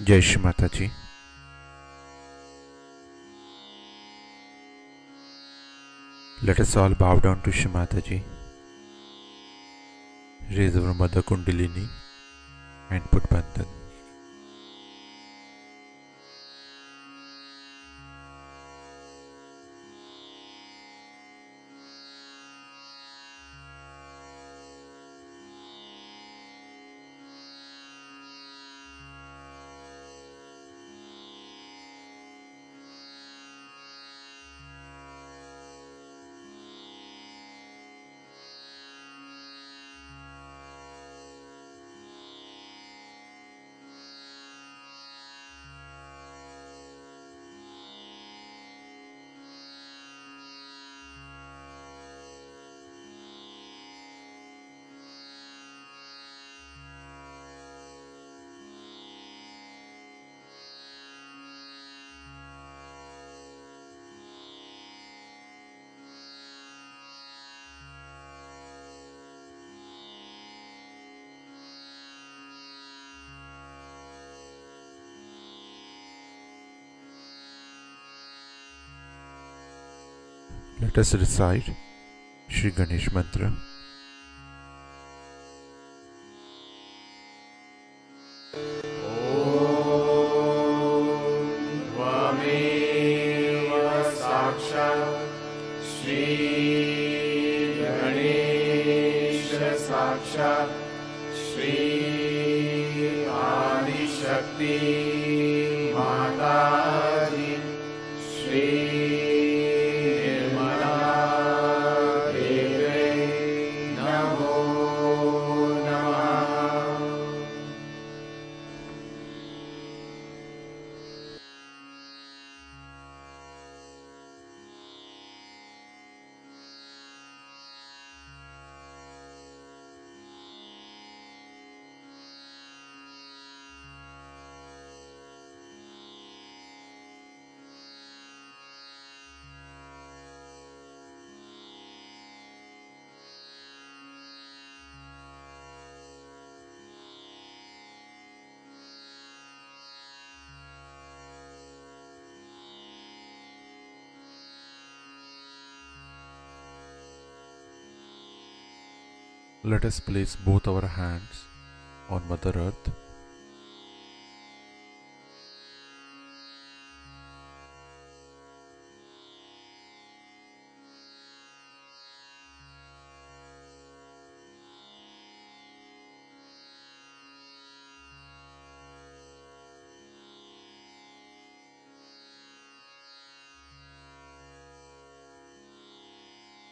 Jai Shri Mataji. Let us all bow down to Shri Mataji, raise our Mother Kundalini and put Bandhan. Let us recite Shri Ganesh Mantra. साक्षात् श्री आदिशक्ति माता दी श्री निर्मला देवी नमो नमः। Let us place both our hands on Mother Earth.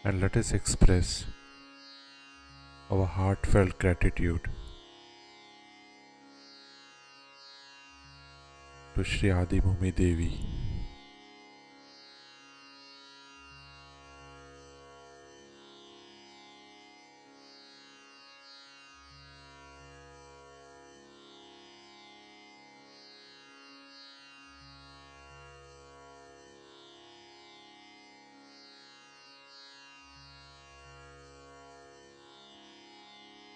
And let us express our heartfelt gratitude to Shri Adi Bhumi Devi,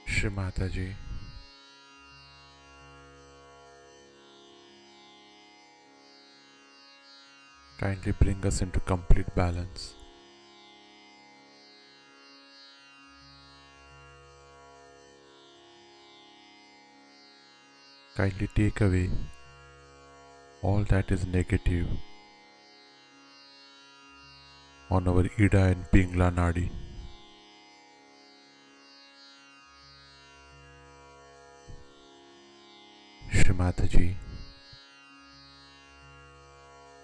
Shri Mataji. Kindly bring us into complete balance. Kindly take away all that is negative on our Ida and Pingla Nadi. Shri Mataji,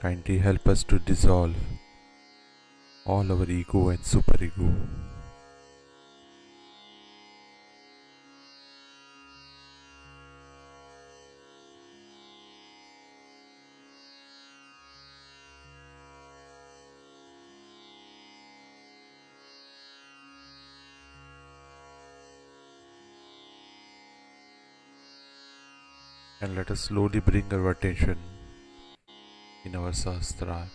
kindly help us to dissolve all our ego and superego. And let us slowly bring our attention in our Sahasrara.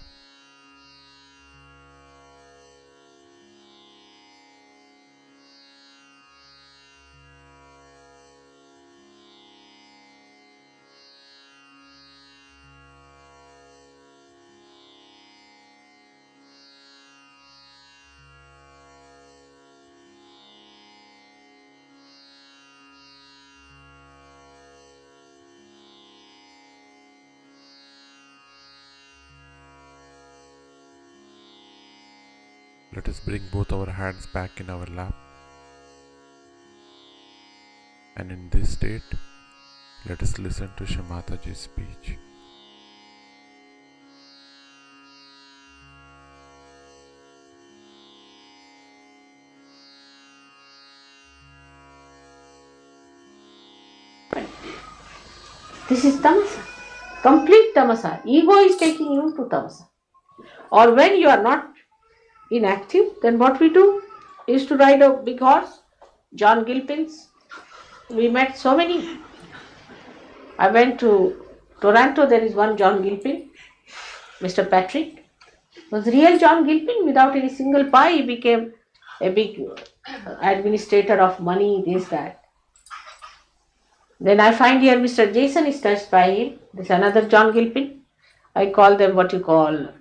Let us bring both our hands back in our lap. And in this state, let us listen to Shri Mataji's speech. This is tamasa, complete tamasa. Ego is taking you to tamasa. Or when you are not inactive, then what we do is to ride a big horse, John Gilpin's. We met so many. I went to Toronto, there is one John Gilpin, Mr. Patrick. Was real John Gilpin. Without any single pie, he became a big administrator of money, this, that. Then I find here Mr. Jason is touched by him. There's another John Gilpin. I call them what you call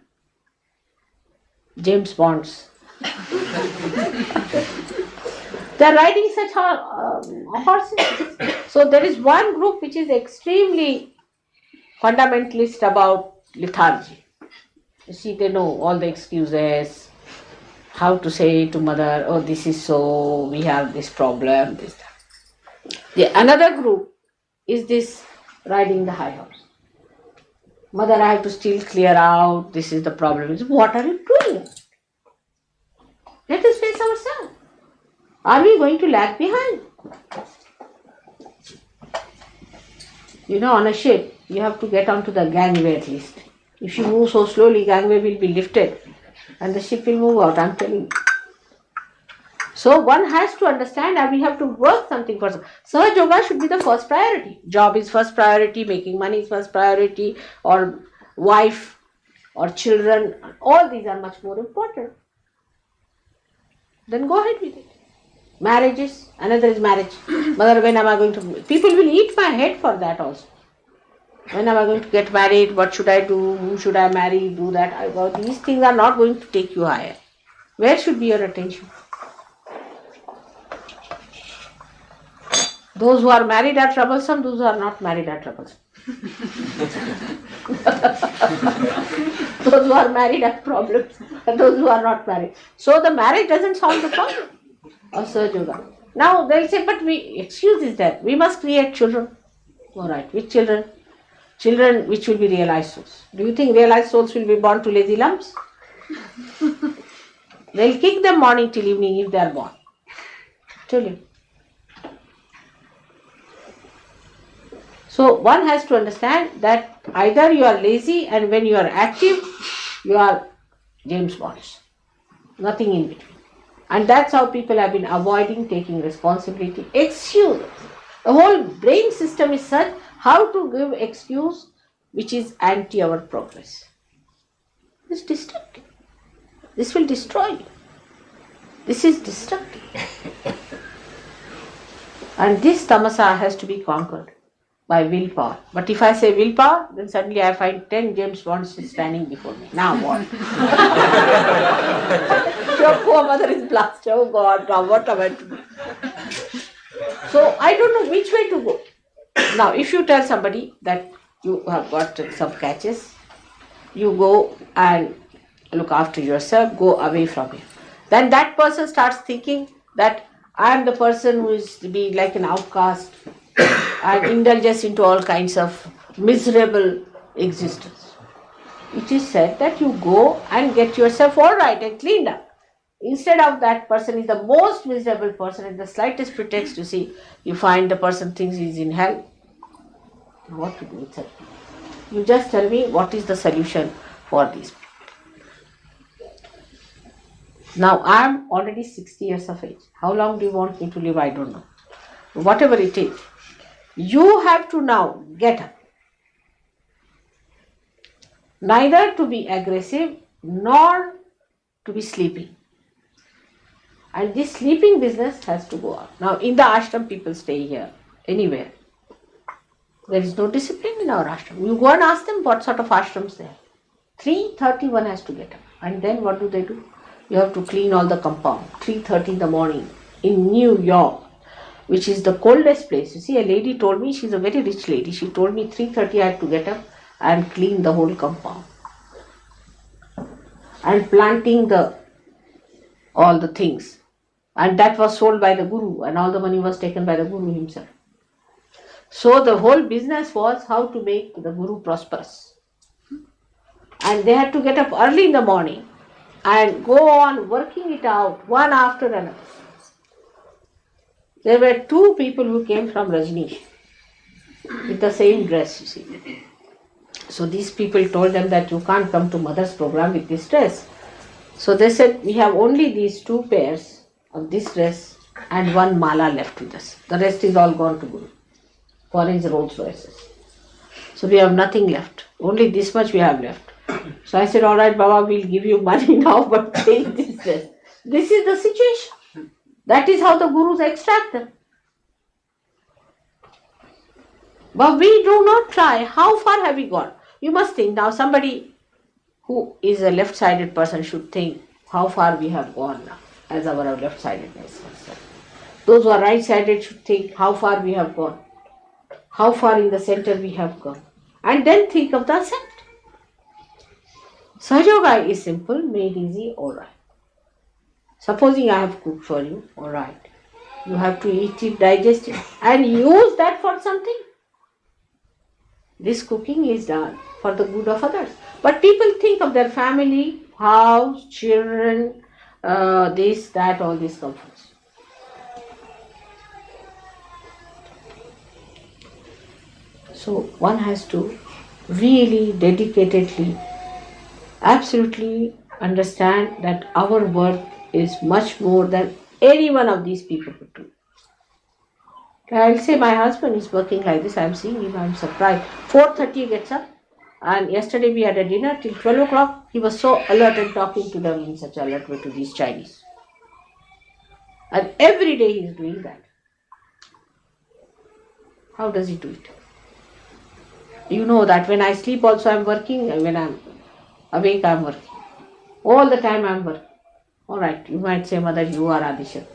James Bonds. They are riding such horses. So there is one group which is extremely fundamentalist about lethargy. You see, they know all the excuses, how to say to mother, oh, this is so, we have this problem, this, that. Another group is this riding the high horse. Mother, I have to still clear out, this is the problem. What are you doing? Let us face ourselves. Are we going to lag behind? You know, on a ship, you have to get onto the gangway at least. If you move so slowly, gangway will be lifted and the ship will move out, I'm telling you. So one has to understand that we have to work something first. Sahaja Yoga should be the first priority. Job is first priority, making money is first priority, or wife or children, all these are much more important. Then go ahead with it. Marriages, another is marriage. Mother, when am I going to... People will eat my head for that also. When am I going to get married? What should I do? Who should I marry? Do that. These things are not going to take you higher. Where should be your attention? Those who are married are troublesome, those who are not married are troublesome. Those who are married have problems, and those who are not married. So the marriage doesn't solve the problem of Sahaja Yoga. Now they'll say, but excuse is that we must create children. Alright, which children? Children which will be realized souls. Do you think realized souls will be born to lazy lumps? They'll kick them morning till evening if they are born. Tell you. So one has to understand that either you are lazy and when you are active, you are James Bonds. Nothing in between. And that's how people have been avoiding taking responsibility. Excuse. The whole brain system is such how to give excuse which is anti our progress. It's destructive. This will destroy you. This is destructive. And this tamasa has to be conquered by willpower. But if I say willpower, then suddenly I find 10 James Bonds standing before me. Now what? Your poor mother is blasted. Oh God, now what am I to do? So I don't know which way to go. Now if you tell somebody that you have got some catches, you go and look after yourself, go away from him. Then that person starts thinking that I am the person who is to be like an outcast and indulges into all kinds of miserable existence. It is said that you go and get yourself all right and cleaned up. Instead of that person is the most miserable person, at the slightest pretext you see, you find the person thinks he is in hell. What to do with it? You just tell me what is the solution for these people. Now I am already 60 years of age. How long do you want me to live? I don't know. Whatever it is, you have to now get up. Neither to be aggressive nor to be sleeping. And this sleeping business has to go on. Now in the ashram people stay here, anywhere. There is no discipline in our ashram. You go and ask them what sort of ashrams they have. 3:30 one has to get up. And then what do? You have to clean all the compound. 3:30 in the morning in New York, which is the coldest place. You see, a lady told me, she's a very rich lady. She told me 3:30 I had to get up and clean the whole compound. And planting the all the things. And that was sold by the Guru, and all the money was taken by the Guru himself. So the whole business was how to make the Guru prosperous. And they had to get up early in the morning and go on working it out one after another. There were two people who came from Rajneesh with the same dress, you see. So these people told them that you can't come to mother's program with this dress. So they said, we have only these two pairs of this dress and one mala left with us. The rest is all gone to Guru for his Rolls Royces. So we have nothing left. Only this much we have left. So I said, all right, Baba, we'll give you money now, but take this dress. This is the situation. That is how the Gurus extract them. But we do not try. How far have we gone? You must think now, somebody who is a left-sided person should think how far we have gone now as our left-sidedness. Those who are right-sided should think how far we have gone, how far in the center we have gone, and then think of the ascent. Sahaja Yoga is simple, made easy, alright. Supposing I have cooked for you, alright. You have to eat it, digest it, and use that for something. This cooking is done for the good of others. But people think of their family, house, children, this, that, all these comforts. So one has to really dedicatedly, absolutely understand that our work is much more than any one of these people could do. I'll say my husband is working like this. I'm seeing him. I'm surprised. 4:30 he gets up. And yesterday we had a dinner till 12 o'clock. He was so alert and talking to them in such alert way to these Chinese. And every day he is doing that. How does he do it? You know that when I sleep also I'm working, and when I'm awake I'm working. All the time I'm working. Alright, you might say, Mother, you are Adishakti.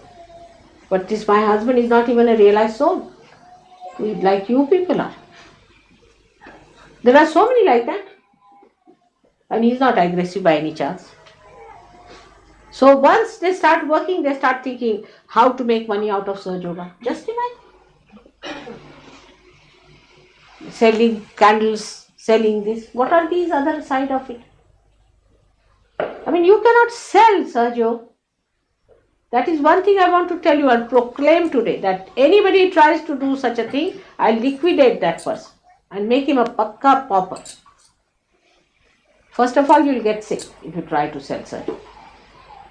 But this, my husband is not even a realized soul. Like you people are. There are so many like that. And he's not aggressive by any chance. So once they start working, they start thinking how to make money out of Sahaja Yoga. Just imagine. Selling candles, selling this. What are these other side of it? I mean, you cannot sell Sahaja Yoga. That is one thing I want to tell you and proclaim today, that anybody tries to do such a thing, I'll liquidate that person and make him a pakka pauper. First of all, you'll get sick if you try to sell such.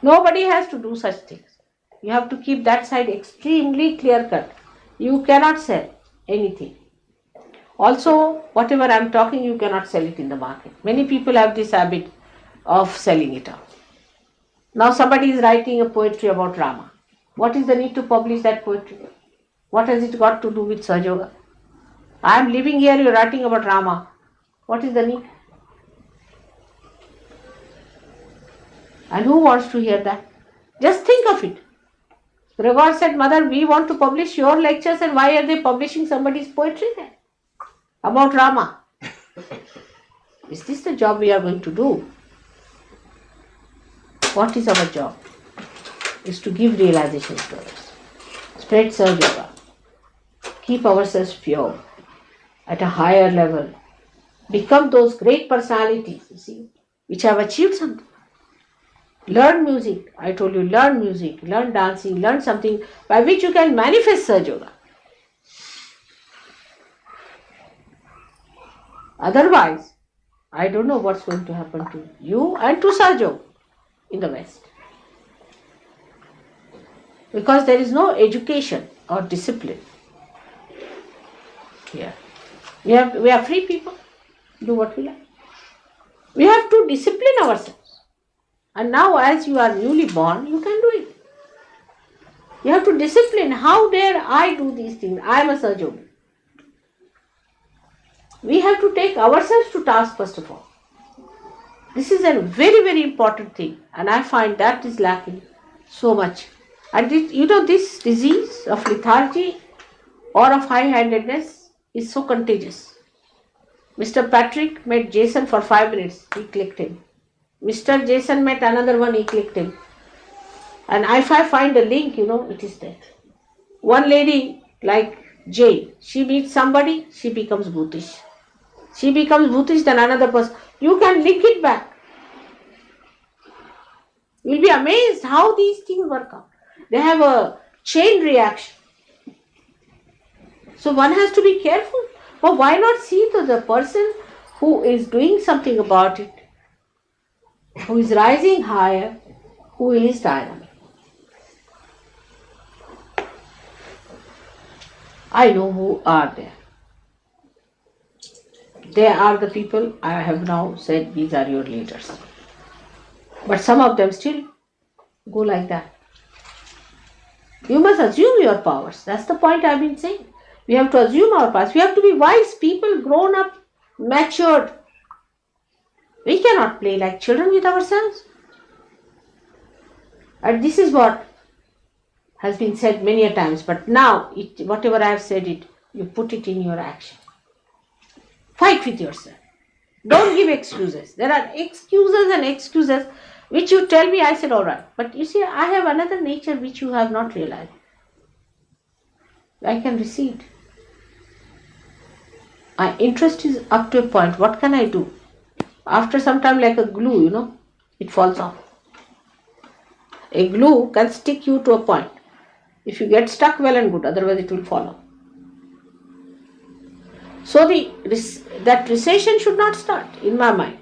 Nobody has to do such things. You have to keep that side extremely clear cut. You cannot sell anything. Also, whatever I'm talking, you cannot sell it in the market. Many people have this habit of selling it out. Now somebody is writing a poetry about Rama. What is the need to publish that poetry? What has it got to do with Sahaja Yoga? I am living here, you are writing about Rama. What is the need? And who wants to hear that? Just think of it. Gregor said, Mother, we want to publish your lectures, and why are they publishing somebody's poetry there? About Rama. Is this the job we are going to do? What is our job? Is to give realization to others. Spread Sahaja Yoga. Keep ourselves pure at a higher level. Become those great personalities, you see, which have achieved something. Learn music. I told you, learn music, learn dancing, learn something by which you can manifest Sahaja Yoga. Otherwise, I don't know what's going to happen to you and to Sahaja Yoga in the West. Because there is no education or discipline here. We are free people. Do what we like. We have to discipline ourselves. And now as you are newly born, you can do it. You have to discipline. How dare I do these things? I am a Sahaja Yogi. We have to take ourselves to task first of all. This is a very, very important thing, and I find that is lacking so much. And this disease of lethargy or of high-handedness is so contagious. Mr. Patrick met Jason for 5 minutes, he clicked him. Mr. Jason met another one, he clicked him. And if I find a link, it is there. One lady like Jane, she meets somebody, she becomes Buddhist. She becomes Buddhist, then another person. You can link it back. You'll be amazed how these things work out. They have a chain reaction. So one has to be careful. But why not see to the person who is doing something about it, who is rising higher, who is dynamic. I know who are there. They are the people I have now said these are your leaders. But some of them still go like that. You must assume your powers. That's the point I've been saying. We have to assume our powers. We have to be wise people, grown up, matured. We cannot play like children with ourselves. And this is what has been said many a times. But now, whatever I have said, you put it in your action. Fight with yourself. Don't give excuses. There are excuses and excuses which you tell me, I said, all right. But you see, I have another nature which you have not realized. I can recede. My interest is up to a point. What can I do? After some time, like a glue, it falls off. A glue can stick you to a point. If you get stuck, well and good. Otherwise, it will fall off. So that recession should not start in my mind.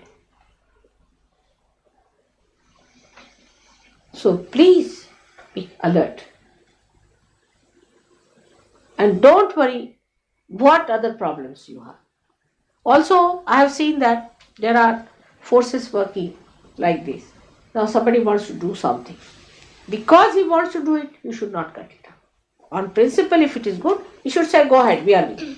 So please be alert. And don't worry what other problems you have. Also, I have seen that there are forces working like this. Now somebody wants to do something. Because he wants to do it, you should not cut it out. On principle, if it is good, you should say, go ahead, we are with you.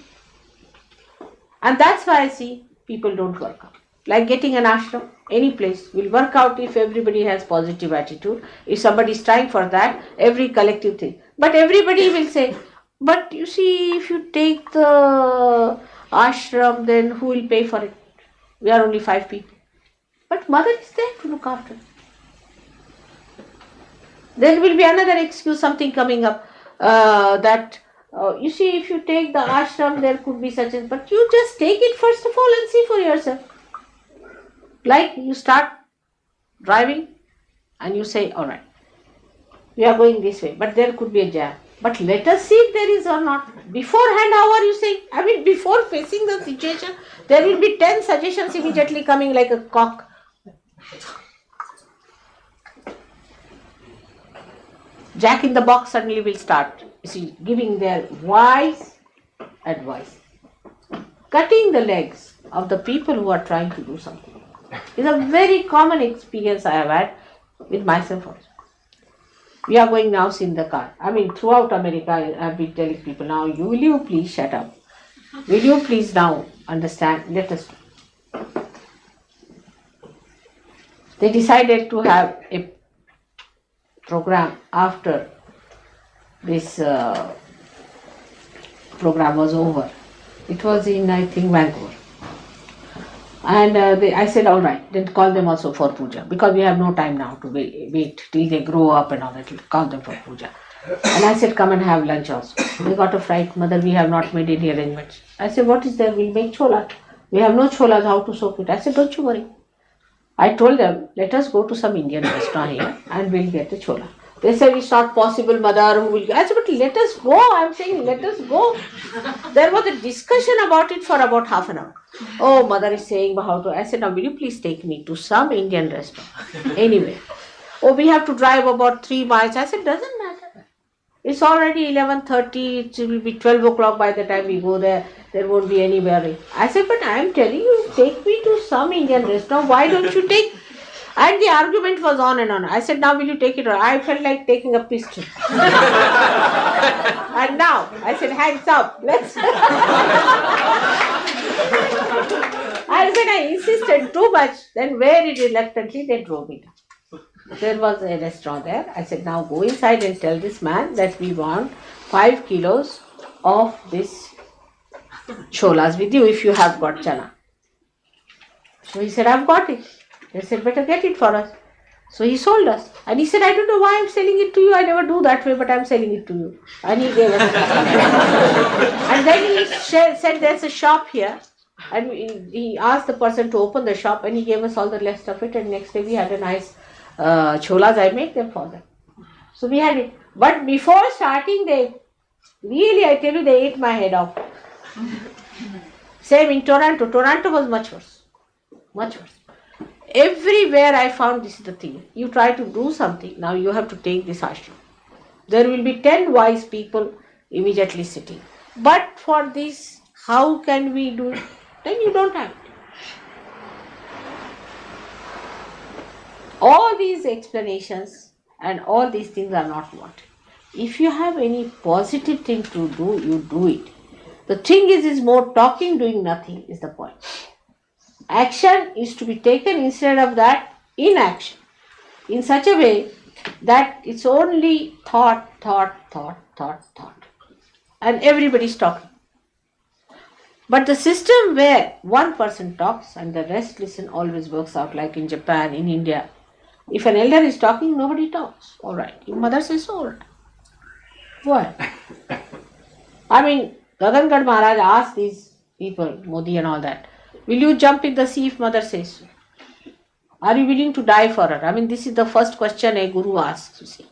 And that's why I see people don't work out. Like getting an ashram, any place will work out if everybody has positive attitude. If somebody is trying for that, every collective thing. But everybody will say, but you see, if you take the ashram, then who will pay for it? We are only 5 people. But mother is there to look after it. There will be another excuse, something coming up, you see, if you take the ashram, there could be such as, but you just take it first of all and see for yourself. Like you start driving and you say, all right, we are going this way, but there could be a jam. But let us see if there is or not. Beforehand, how are you saying? I mean, before facing the situation, there will be 10 suggestions immediately coming like a cock. Jack in the box suddenly will start, giving their wise advice. Cutting the legs of the people who are trying to do something is a very common experience I have had with myself also. We are going now in the car. I mean, throughout America, I have been telling people, now, will you please shut up? Will you please now understand? Let us do. They decided to have a program after this program was over. It was in, I think, Vancouver. And I said, all right, then call them also for puja, because we have no time now to wait till they grow up and all that. Call them for puja. And I said, come and have lunch also. They got a fright, mother, we have not made any arrangements. I said, what is there? We'll make chola. We have no cholas, how to soak it? I said, don't you worry. I told them, let us go to some Indian restaurant here and we'll get the chola. They said, it's not possible, mother. Who will go? I said, but let us go. I'm saying, let us go. There was a discussion about it for about half an hour. Oh, mother is saying how to. I said, now will you please take me to some Indian restaurant? Anyway. Oh, we have to drive about 3 miles. I said, doesn't matter. It's already 11:30. It will be 12 o'clock by the time we go there. There won't be any worry. I said, but I am telling you, take me to some Indian restaurant. Why don't you take? And the argument was on and on. I said, now will you take it? Or I felt like taking a pistol. And now, I said, hands up. Let's. I said, I insisted too much. Then very reluctantly, they drove me down. There was a restaurant there. I said, now go inside and tell this man that we want 5 kilos of this cholas with you if you have got chana. So he said, I've got it. They said, better get it for us. So he sold us. And he said, I don't know why I'm selling it to you. I never do that way, but I'm selling it to you. And he gave us. And then he said, there's a shop here. And he asked the person to open the shop, and he gave us all the rest of it. And next day we had a nice cholas. I make them for them. So we had it. But before starting, I tell you, they ate my head off. Same in Toronto. Toronto was much worse. Much worse. Everywhere I found this is the thing. You try to do something, now you have to take this ashram. There will be 10 wise people immediately sitting. But for this, how can we do it? Then you don't have it. All these explanations and all these things are not wanted. If you have any positive thing to do, you do it. The thing is more talking, doing nothing is the point. Action is to be taken instead of that inaction in such a way that it's only thought. And everybody's talking. But the system where one person talks and the rest listen always works out, like in Japan, in India. If an elder is talking, nobody talks. All right. Your mother says so. All right. What? I mean, Gagangad Maharaj asked these people, Modi and all that, will you jump in the sea if mother says so? Are you willing to die for her? I mean, this is the first question a guru asks, you see.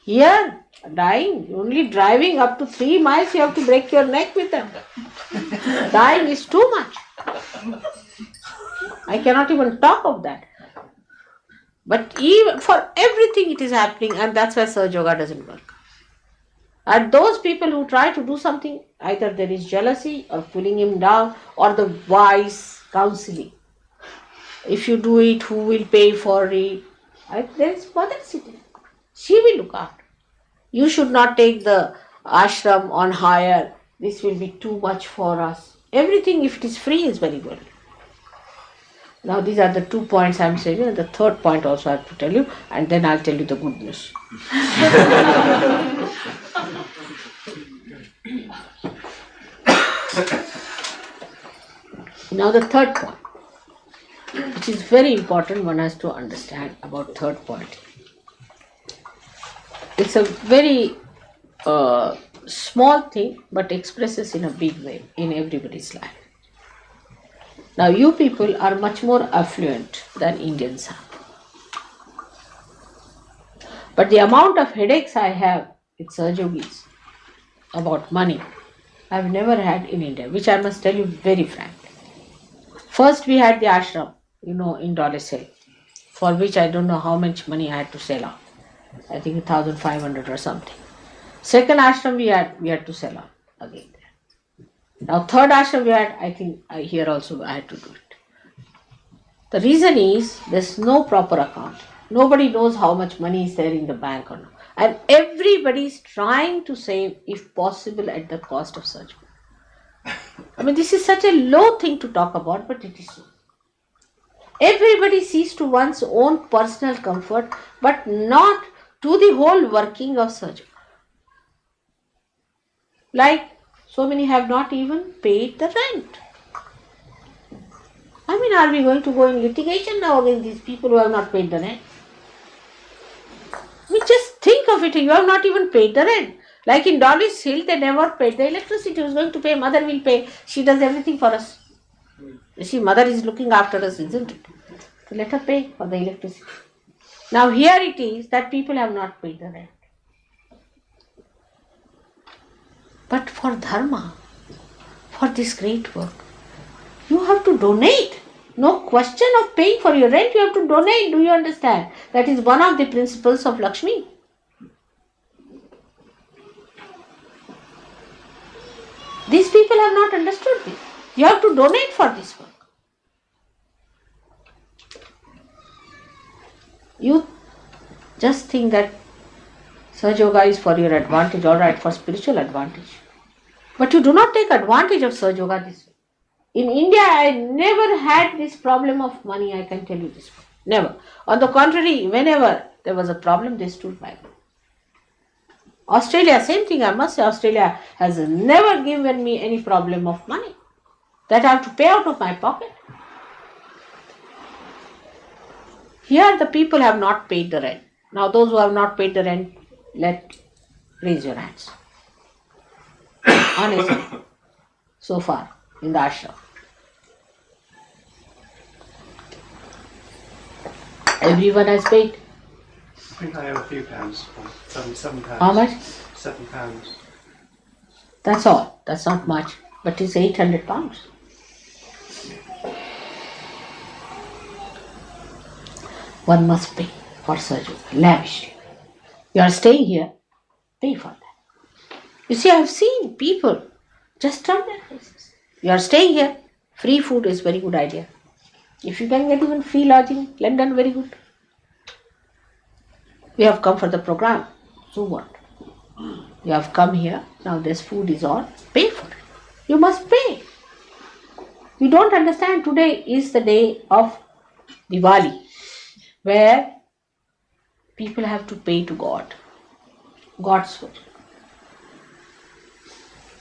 Here, dying, only driving up to 3 miles, you have to break your neck with them. Dying is too much. I cannot even talk of that. But even for everything it is happening, and that's why Sahaja Yoga doesn't work. And those people who try to do something, either there is jealousy or pulling him down or the wise counseling. If you do it, who will pay for it? There is mother sitting. She will look after. You should not take the ashram on hire. This will be too much for us. Everything, if it is free, is very good. Now these are the 2 points I am saying, and the third point also I have to tell you, and then I'll tell you the good news. Now the third point, which is very important, one has to understand about third point. It's a very small thing, but expresses in a big way in everybody's life. Now you people are much more affluent than Indians are. But the amount of headaches I have with Sahaja Yogis about money, I've never had in India, which I must tell you very frankly. First we had the ashram, in Dollis Hill, for which I don't know how much money I had to sell off. I think 1,500 or something. Second ashram we had to sell off again. Now third ashram we had, I think here also I had to do it. The reason is there's no proper account. Nobody knows how much money is there in the bank or not. And everybody is trying to save, if possible, at the cost of surgery. I mean, this is such a low thing to talk about, but it is so. Everybody sees to one's own personal comfort, but not to the whole working of surgery. Like, so many have not even paid the rent. I mean, are we going to go in litigation now against these people who have not paid the rent? I mean, just think of it, you have not even paid the rent. Like in Dollis Hill, they never paid the electricity. Who's going to pay? Mother will pay. She does everything for us. You see, mother is looking after us, isn't it? So let her pay for the electricity. Now here it is that people have not paid the rent. But for dharma, for this great work, you have to donate. No question of paying for your rent, you have to donate. Do you understand? That is one of the principles of Lakshmi. These people have not understood this. You have to donate for this work. You just think that Sahaja Yoga is for your advantage, alright, for spiritual advantage. But you do not take advantage of Sahaja Yoga this way. In India, I never had this problem of money, I can tell you this. Never. On the contrary, whenever there was a problem, they stood by me. Australia, same thing, I must say, Australia has never given me any problem of money that I have to pay out of my pocket. Here the people have not paid the rent. Now those who have not paid the rent, raise your hands. Honestly, so far in the ashram. Everyone has paid. I think I owe a few pounds. £7. How much? £7. That's all. That's not much. But it's £800. One must pay for surgery, lavishly. You are staying here, pay for that. You see, I have seen people just turn their faces. You are staying here, free food is very good idea. If you can get even free lodging, London, very good. We have come for the program, so what? You have come here, now this food is on, pay for it. You must pay. You don't understand, today is the day of Diwali, where people have to pay to God, God's food.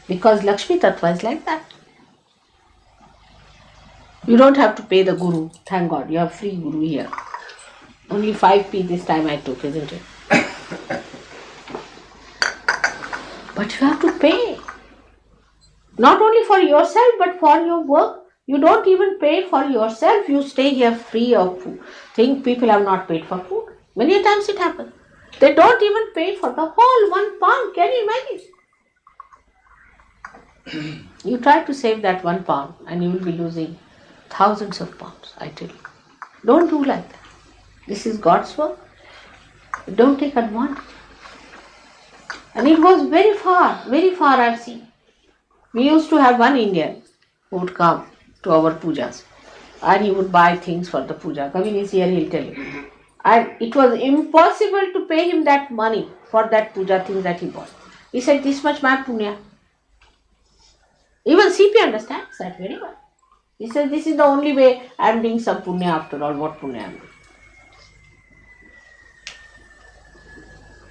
Because Lakshmi Tattva is like that. You don't have to pay the Guru, thank God, you have free Guru here. Only 5p this time I took, isn't it? But you have to pay. Not only for yourself, but for your work. You don't even pay for yourself. You stay here free of food. Think people have not paid for food. Many times it happens. They don't even pay for the whole £1. Can you imagine? You try to save that £1 and you will be losing thousands of pounds, I tell you. Don't do like that. This is God's work. Don't take advantage. And it was very far I've seen. We used to have one Indian who would come to our pujas and he would buy things for the puja. Kavin is here, he'll tell you. And it was impossible to pay him that money for that puja things that he bought. He said, this much my punya. Even CP understands that very well. He says, this is the only way I am doing some punya after all. What punya I am doing?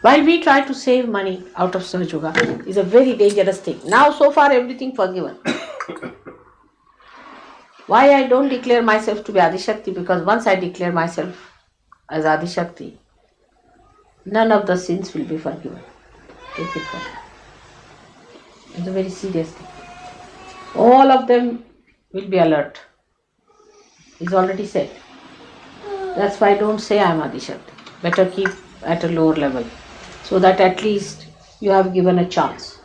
While we try to save money out of Sahaj Yoga, is a very dangerous thing. Now so far everything forgiven. Why I don't declare myself to be Adishakti? Because once I declare myself as Adishakti, none of the sins will be forgiven. Take it from me. It's a very serious thing. All of them will be alert. It's already said. That's why I don't say I am Adishakti. Better keep at a lower level, so that at least you have given a chance.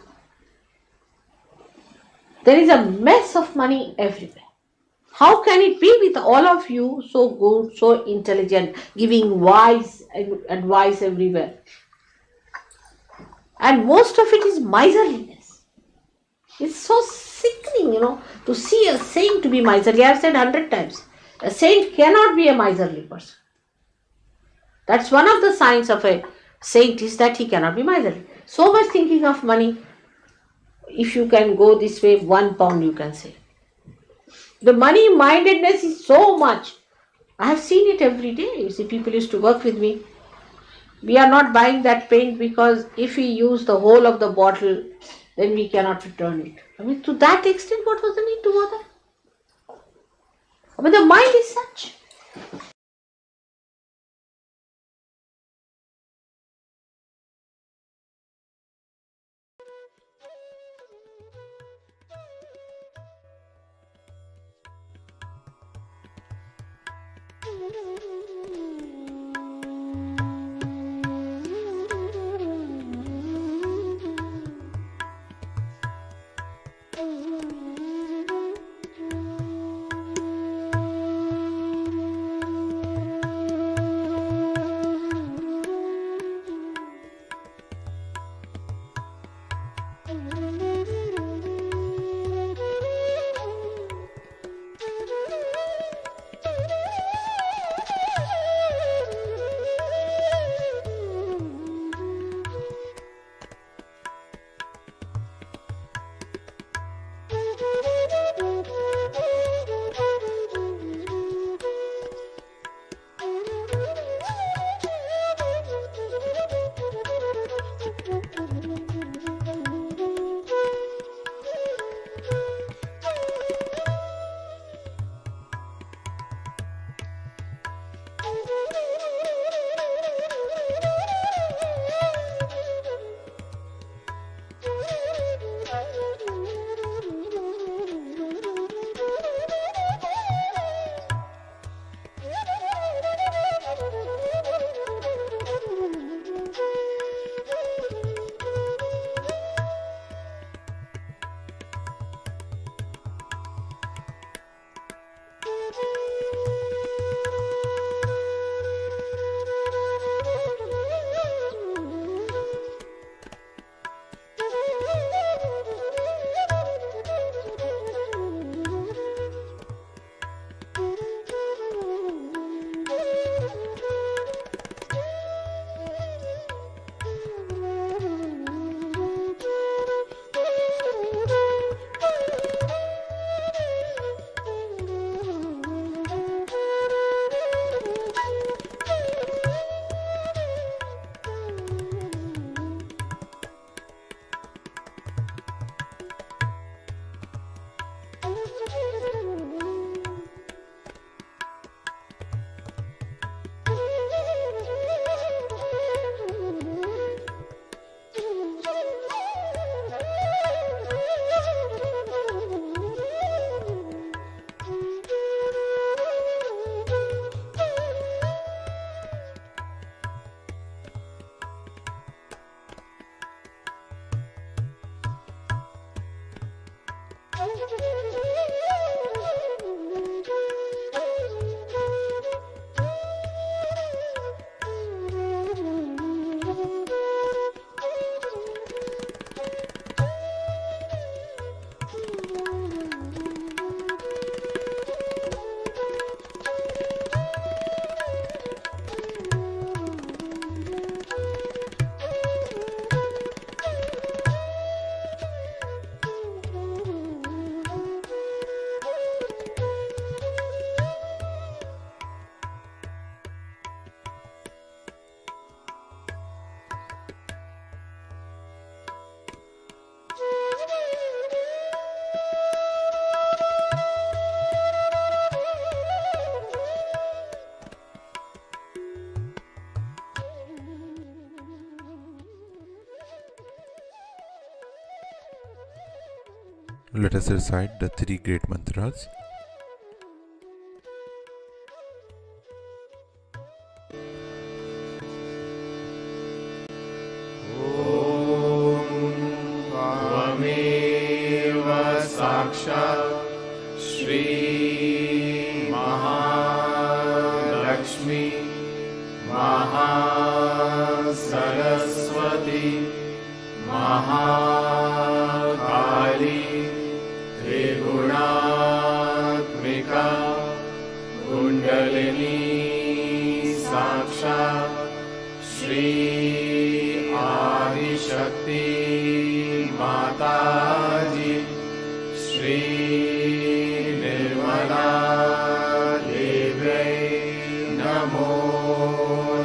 There is a mess of money everywhere. How can it be with all of you so good, so intelligent, giving wise advice everywhere? And most of it is miserliness. It's so sickening, to see a saint to be miserly. I have said 100 times. A saint cannot be a miserly person. That's one of the signs of a saint, is that he cannot be miserly. So much thinking of money. If you can go this way, £1 you can save. The money mindedness is so much. I have seen it every day. You see, people used to work with me. We are not buying that paint because if we use the whole of the bottle, then we cannot return it. I mean, to that extent, what was the need to bother? I mean, the mind is such. Let us recite the three great mantras. त्वमेव साक्षात् श्री महालक्ष्मी महासरस्वती महाकाली त्रिगुणात्मिका कुण्डलिनी साक्षात् श्री आदिशक्ति माताजी श्री निर्मला देव्यै नमो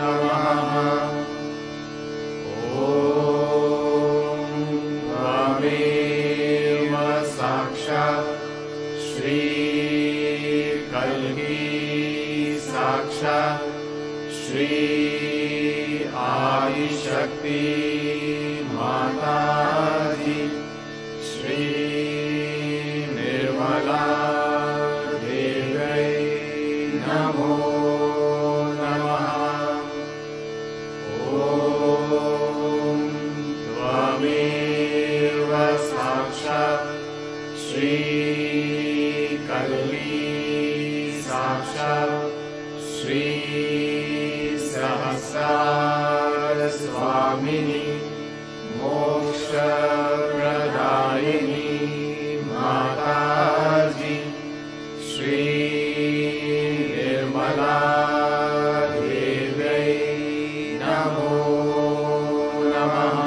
नमः। ॐ त्वमेव साक्षात् श्री कल्की साक्षात् श्री आदिशक्ति माताजी श्री निर्मला देव्यै नमो नमः। ॐ त्वमेव साक्षात् श्री कल्की साक्षात् श्री सहस्रार स्वामिनी मोक्षप्रदायिनी माताजी श्री निर्मला देव्यै नमो नमः।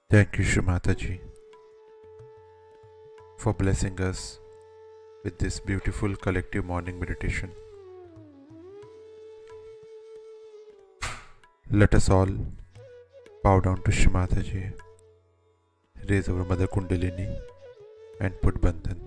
Thank you, Shri Mataji, for blessing us with this beautiful collective morning meditation. Let us all bow down to Shri Mataji, raise our Mother Kundalini and put Bandhan.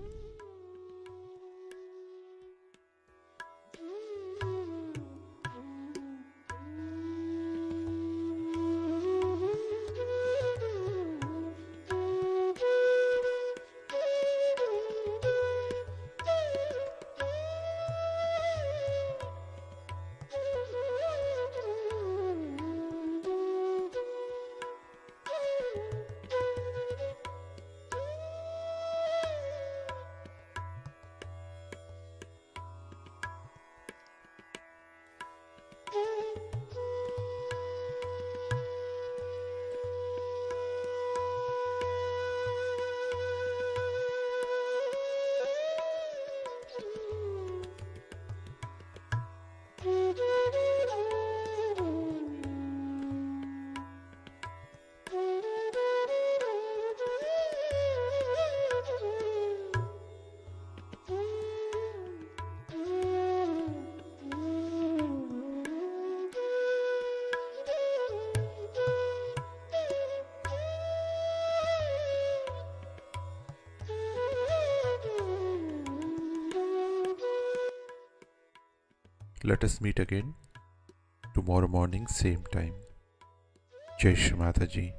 Let us meet again tomorrow morning, same time. Jai Shri Mataji.